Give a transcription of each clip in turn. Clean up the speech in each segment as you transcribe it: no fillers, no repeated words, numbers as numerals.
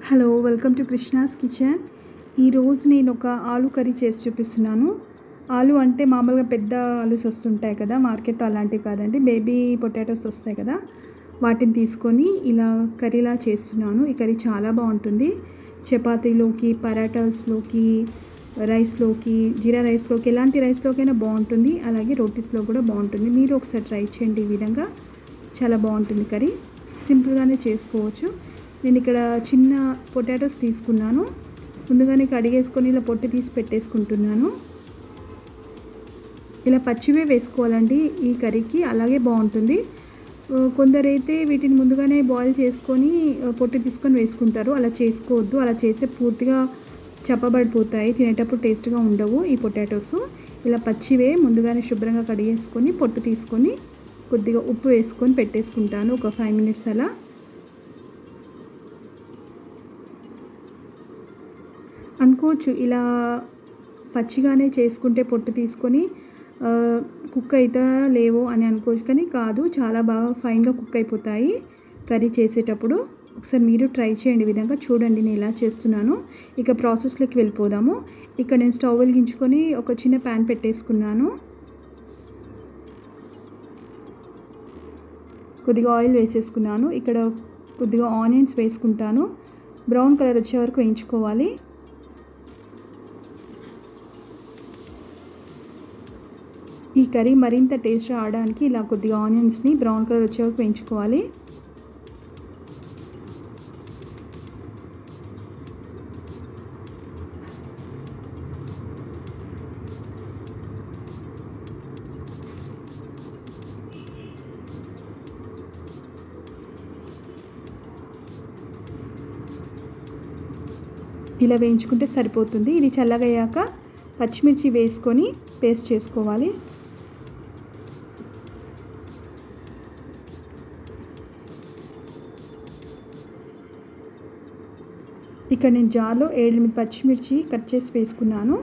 Hello, welcome to Krishna's kitchen. ఈరోజు నేను ఒక ఆలు కర్రీ చేసి చూపిస్తున్నాను. ఆలు అంటే మామూలుగా పెద్ద ఆలూస్ వస్తుంటాయి కదా మార్కెట్లో, అలాంటివి కాదండి, బేబీ పొటాటోస్ వస్తాయి కదా, వాటిని తీసుకొని ఇలా కర్రీలా చేస్తున్నాను. ఈ కర్రీ చాలా బాగుంటుంది. చపాతీలోకి, పరాటాస్లోకి, రైస్లోకి, జీరా రైస్లోకి, ఎలాంటి రైస్లోకైనా బాగుంటుంది. అలాగే రోటీస్లో కూడా బాగుంటుంది. మీరు ఒకసారి ట్రై చేయండి. ఈ విధంగా చాలా బాగుంటుంది కర్రీ. సింపుల్గానే చేసుకోవచ్చు. నేను ఇక్కడ చిన్న పొటాటోస్ తీసుకున్నాను. ముందుగానే కడిగేసుకొని ఇలా పొట్టు తీసి పెట్టేసుకుంటున్నాను. ఇలా పచ్చివే వేసుకోవాలండి ఈ కర్రీకి, అలాగే బాగుంటుంది. కొందరైతే వీటిని ముందుగానే బాయిల్ చేసుకొని పొట్టు తీసుకొని వేసుకుంటారు. అలా చేసుకోవద్దు. అలా చేస్తే పూర్తిగా చప్పబడిపోతాయి, తినేటప్పుడు టేస్ట్గా ఉండవు ఈ పొటాటోస్. ఇలా పచ్చివే ముందుగానే శుభ్రంగా కడిగేసుకొని పొట్టు తీసుకొని కొద్దిగా ఉప్పు వేసుకొని పెట్టేసుకుంటాను ఒక 5 minutes అలా. అనుకోవచ్చు ఇలా పచ్చిగానే చేసుకుంటే పొట్టు తీసుకొని కుక్ అయితే లేవో అని అనుకోవచ్చు, కానీ కాదు, చాలా బాగా ఫైన్గా కుక్ అయిపోతాయి కర్రీ చేసేటప్పుడు. ఒకసారి మీరు ట్రై చేయండి. విధంగా చూడండి నేను ఎలా చేస్తున్నాను. ఇక ప్రాసెస్లోకి వెళ్ళిపోదాము. ఇక్కడ నేను స్టవ్ వెలిగించుకొని ఒక చిన్న ప్యాన్ పెట్టేసుకున్నాను. కొద్దిగా ఆయిల్ వేసేసుకున్నాను. ఇక్కడ కొద్దిగా ఆనియన్స్ వేసుకుంటాను. బ్రౌన్ కలర్ వచ్చే వరకు వేయించుకోవాలి. ఈ కర్రీ మరింత టేస్ట్ రావడానికి ఇలా కొద్దిగా ఆనియన్స్ని బ్రౌన్ కలర్ వచ్చే వరకు వేయించుకోవాలి. ఇలా వేయించుకుంటే సరిపోతుంది. ఇది చల్లగయ్యాక పచ్చిమిర్చి వేసుకొని పేస్ట్ చేసుకోవాలి. ఇక్కడ నేను జార్లో 7-8 పచ్చిమిర్చి కట్ చేసి వేసుకున్నాను.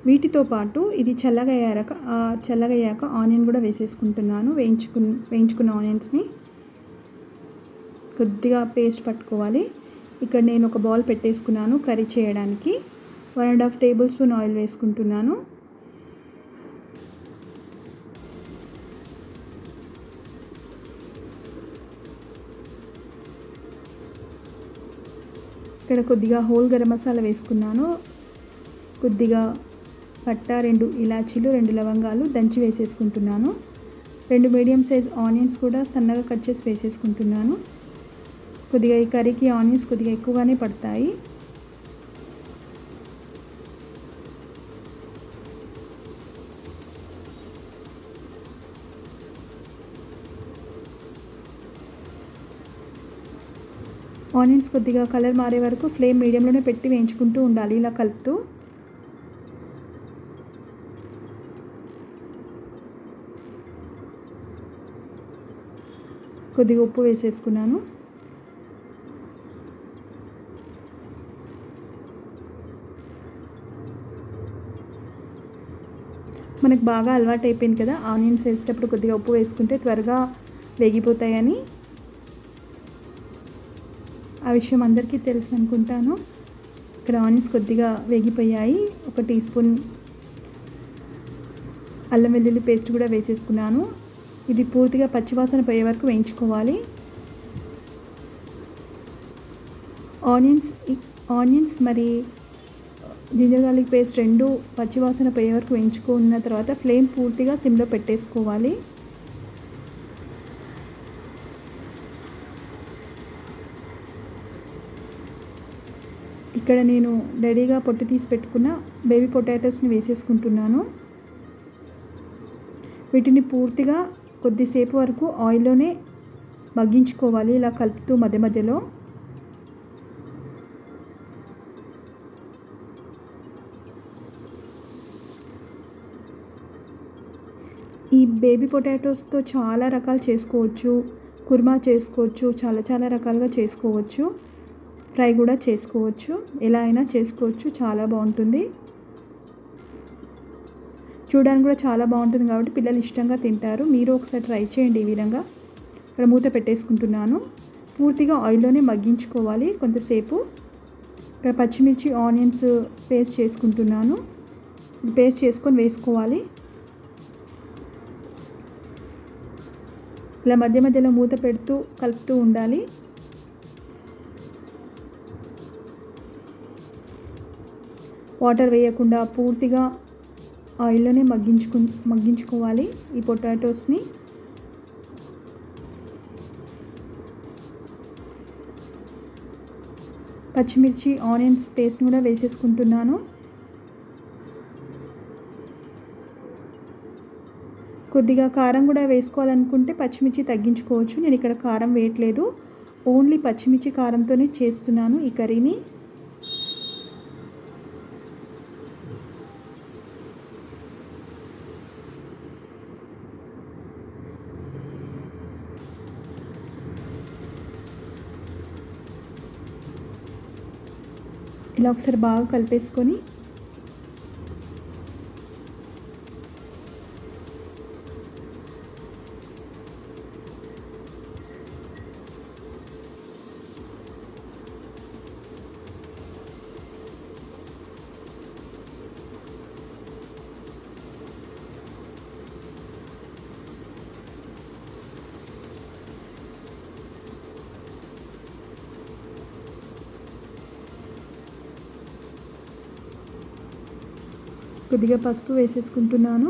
వీటితో పాటు ఇది చల్లగయ్యాక ఆనియన్ కూడా వేసేసుకుంటున్నాను. వేయించుకున్న ఆనియన్స్ని కొద్దిగా పేస్ట్ పట్టుకోవాలి. ఇక్కడ నేను ఒక బౌల్ పెట్టేసుకున్నాను కర్రీ చేయడానికి. 1.5 tablespoon ఆయిల్ వేసుకుంటున్నాను. ఇక్కడ కొద్దిగా హోల్ గరం మసాలా వేసుకున్నాను. కొద్దిగా పట్ట, 2 ఇలాచీలు, 2 లవంగాలు దంచి వేసేసుకుంటున్నాను. 2 మీడియం సైజ్ ఆనియన్స్ కూడా సన్నగా కట్ చేసి వేసేసుకుంటున్నాను. కొద్దిగా ఈ కర్రీకి ఆనియన్స్ కొద్దిగా ఎక్కువగానే పడతాయి. ఆనియన్స్ కొద్దిగా కలర్ మారే వరకు ఫ్లేమ్ మీడియంలోనే పెట్టి వేయించుకుంటూ ఉండాలి, ఇలా కలుపుతూ. కొద్దిగా ఉప్పు వేసేసుకున్నాను. మనకు బాగా అలవాటు అయిపోయింది కదా ఆనియన్స్ వేసేటప్పుడు కొద్దిగా ఉప్పు వేసుకుంటే త్వరగా వేగిపోతాయని. ఆ విషయం అందరికీ తెలుసు అనుకుంటాను. ఇక్కడ ఆనియన్స్ కొద్దిగా వేగిపోయాయి. 1 teaspoon అల్లం వెల్లుల్లి పేస్ట్ కూడా వేసేసుకున్నాను. ఇది పూర్తిగా పచ్చివాసన పోయే వరకు వేయించుకోవాలి. ఆనియన్స్ మరి జింజర్ గార్లిక్ పేస్ట్ 2 పచ్చివాసన పోయే వరకు వేయించుకున్న తర్వాత ఫ్లేమ్ పూర్తిగా సిమ్లో పెట్టేసుకోవాలి. ఇక్కడ నేను రెడీగా పొట్టు తీసి పెట్టుకున్న బేబీ పొటాటోస్ని వేసేసుకుంటున్నాను. వీటిని పూర్తిగా కొద్దిసేపు వరకు ఆయిల్లోనే మగ్గించుకోవాలి, ఇలా కలుపుతూ మధ్య మధ్యలో. ఈ బేబీ పొటాటోస్తో చాలా రకాలు చేసుకోవచ్చు. కుర్మా చేసుకోవచ్చు, చాలా రకాలుగా చేసుకోవచ్చు. ఫ్రై కూడా చేసుకోవచ్చు, ఎలా అయినా చేసుకోవచ్చు. చాలా బాగుంటుంది. చూడడానికి కూడా చాలా బాగుంటుంది కాబట్టి పిల్లలు ఇష్టంగా తింటారు. మీరు ఒకసారి ట్రై చేయండి ఈ విధంగా. ఇక్కడ మూత పెట్టేసుకుంటున్నాను. పూర్తిగా ఆయిల్లోనే మగ్గించుకోవాలి కొంతసేపు. ఇక్కడ పచ్చిమిర్చి ఆనియన్స్ పేస్ట్ చేసుకుంటున్నాను. పేస్ట్ చేసుకొని వేసుకోవాలి. ఇలా మధ్య మధ్యలో మూత పెడుతూ కలుపుతూ ఉండాలి. వాటర్ వేయకుండా పూర్తిగా ఆయిల్లోనే మగ్గించుకోవాలి ఈ పొటాటోస్ని. పచ్చిమిర్చి ఆనియన్స్ పేస్ట్ కూడా వేసేసుకుంటున్నాను. కొద్దిగా కారం కూడా వేసుకోవాలనుకుంటే పచ్చిమిర్చి తగ్గించుకోవచ్చు. నేను ఇక్కడ కారం వేయట్లేదు, ఓన్లీ పచ్చిమిర్చి కారంతోనే చేస్తున్నాను ఈ కర్రీని. ఇలా ఒకసారి బాగా కలిపేసుకొని కొద్దిగా పసుపు వేసేసుకుంటున్నాను.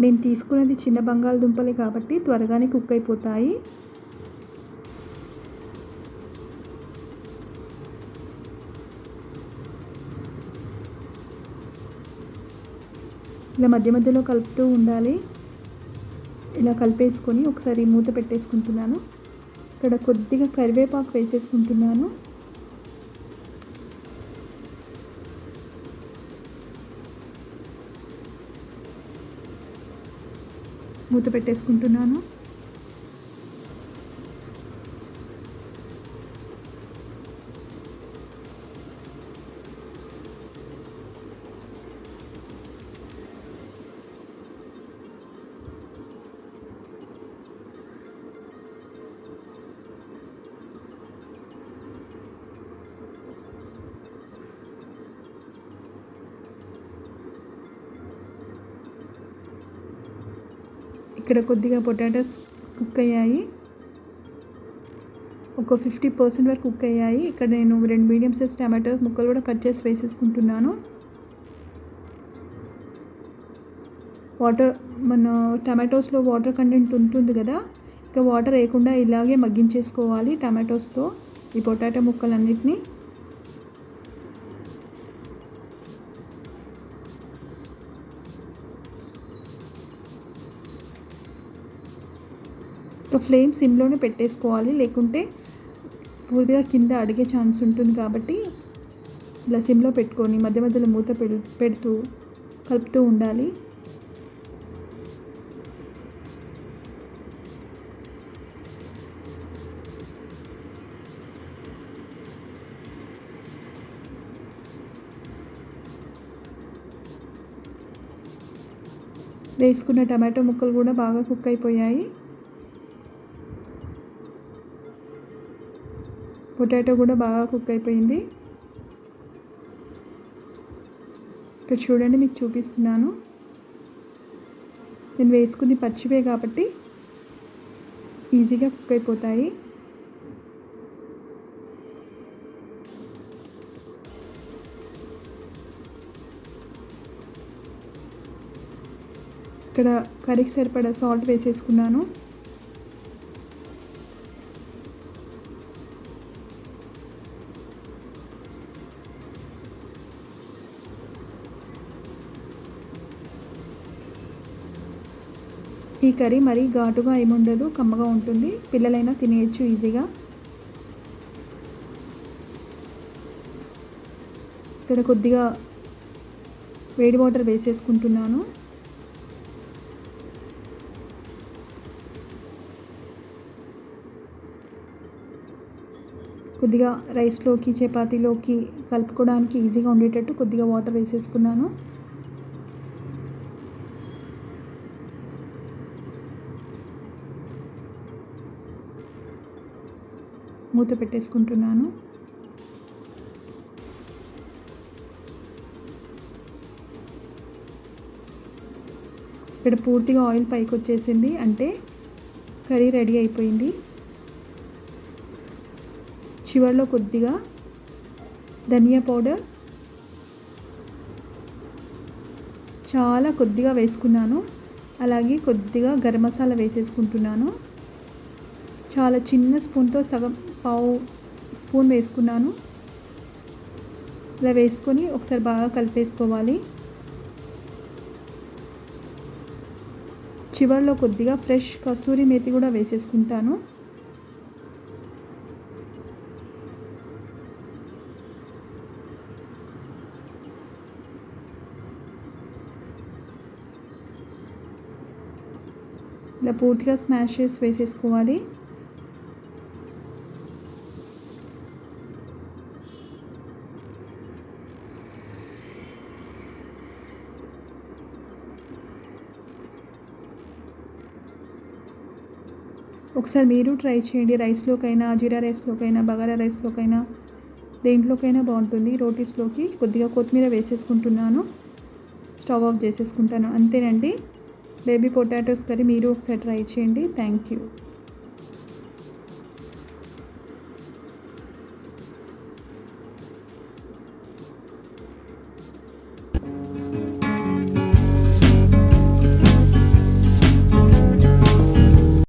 నేను తీసుకున్నది చిన్న బంగాళదుంపలే కాబట్టి త్వరగానే కుక్ అయిపోతాయి. ఇలా మధ్య మధ్యలో కలుపుతూ ఉండాలి. ఇలా కలిపేసుకొని ఒకసారి మూత పెట్టేసుకుంటున్నాను. ఇక్కడ కొద్దిగా కరివేపాకు వేసేసుకుంటున్నాను. మూత పెట్టేసుకుంటున్నాను. ఇక్కడ కొద్దిగా పొటాటోస్ కుక్ అయ్యాయి, ఒక 50% వరకు కుక్ అయ్యాయి. ఇక్కడ నేను 2 మీడియం సైజ్ టమాటో ముక్కలు కూడా కట్ చేసి వేసేసుకుంటున్నాను. మన టమాటోస్లో వాటర్ కంటెంట్ ఉంటుంది కదా, ఇంకా వాటర్ వేయకుండా ఇలాగే మగ్గించేసుకోవాలి టమాటోస్తో ఈ పొటాటో ముక్కలన్నిటినీ. ఫ్లేమ్ సిమ్లోనే పెట్టేసుకోవాలి, లేకుంటే పూర్తిగా కింద అడిగే ఛాన్స్ ఉంటుంది. కాబట్టి ఇలా సిమ్లో పెట్టుకొని మధ్య మధ్యలో మూత పెడుతూ కలుపుతూ ఉండాలి. వేసుకున్న టమాటో ముక్కలు కూడా బాగా కుక్ అయిపోయాయి. పొటాటో కూడా బాగా కుక్ అయిపోయింది. ఇక్కడ చూడండి, మీకు చూపిస్తున్నాను. నేను వేసుకుని పచ్చివే కాబట్టి ఈజీగా కుక్ అయిపోతాయి. ఇక్కడ కర్రీకి సరిపడా సాల్ట్ వేసేసుకున్నాను. ఈ కర్రీ మరీ ఘాటుగా ఏముండదు, కమ్మగా ఉంటుంది, పిల్లలైనా తినేయచ్చు ఈజీగా. ఇక్కడ కొద్దిగా వేడి వాటర్ వేసేసుకుంటున్నాను. కొద్దిగా రైస్లోకి చపాతీలోకి కలుపుకోవడానికి ఈజీగా ఉండేటట్టు కొద్దిగా వాటర్ వేసేసుకున్నాను. మూత పెట్టేసుకుంటున్నాను. ఇక్కడ పూర్తిగా ఆయిల్ పైకి వచ్చేసింది, అంటే కర్రీ రెడీ అయిపోయింది. చివర్లో కొద్దిగా ధనియా పౌడర్ చాలా కొద్దిగా వేసుకున్నాను. అలాగే కొద్దిగా గరం మసాలా వేసేసుకుంటున్నాను. చాలా చిన్న స్పూన్తో సగం పావు స్పూన్ వేసుకున్నాను. ఇలా వేసుకొని ఒకసారి బాగా కలిపేసుకోవాలి. చివర్లో కొద్దిగా ఫ్రెష్ కసూరి మేతి కూడా వేసేసుకుంటాను. ఇలా పూర్తిగా స్మాష్ చేసి వేసేసుకోవాలి. ఒకసారి మీరు ట్రై చేయండి. రైస్లోకైనా, జీరా రైస్లోకైనా, బగారా రైస్లోకైనా, దేంట్లోకైనా బాగుంటుంది. రోటీస్లోకి కొద్దిగా కొత్తిమీర వేసేసుకుంటున్నాను. స్టవ్ ఆఫ్ చేసేసుకుంటాను. అంతేనండి, బేబీ పొటాటోస్ కర్రీ. మీరు ఒకసారి ట్రై చేయండి. Thank you.